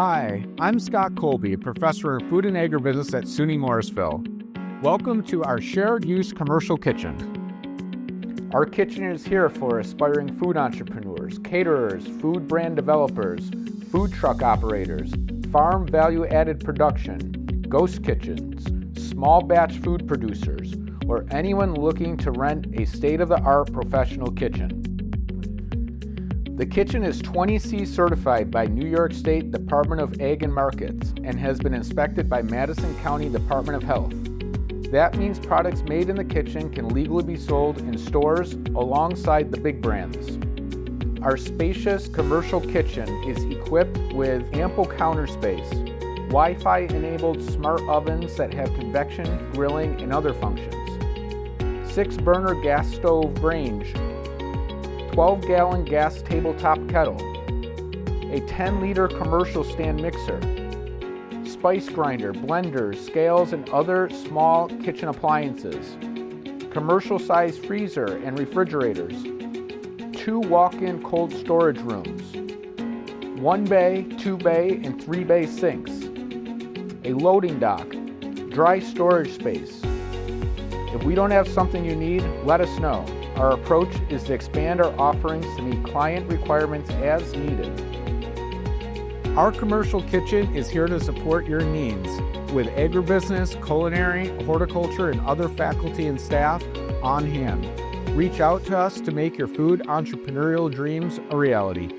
Hi, I'm Scott Colby, professor of food and agribusiness at SUNY Morrisville. Welcome to our shared use commercial kitchen. Our kitchen is here for aspiring food entrepreneurs, caterers, food brand developers, food truck operators, farm value-added production, ghost kitchens, small batch food producers, or anyone looking to rent a state-of-the-art professional kitchen. The kitchen is 20C certified by New York State Department of Ag and Markets and has been inspected by Madison County Department of Health. That means products made in the kitchen can legally be sold in stores alongside the big brands. Our spacious commercial kitchen is equipped with ample counter space, Wi-Fi enabled smart ovens that have convection, grilling, and other functions, 6-burner gas stove range, 12-gallon gas tabletop kettle, a 10-liter commercial stand mixer, spice grinder, blenders, scales, and other small kitchen appliances, commercial-sized freezer and refrigerators, 2 walk-in cold storage rooms, 1-bay, 2-bay, and 3-bay sinks, a loading dock, dry storage space. If we don't have something you need, let us know. Our approach is to expand our offerings to meet client requirements as needed. Our commercial kitchen is here to support your needs with agribusiness, culinary, horticulture, and other faculty and staff on hand. Reach out to us to make your food entrepreneurial dreams a reality.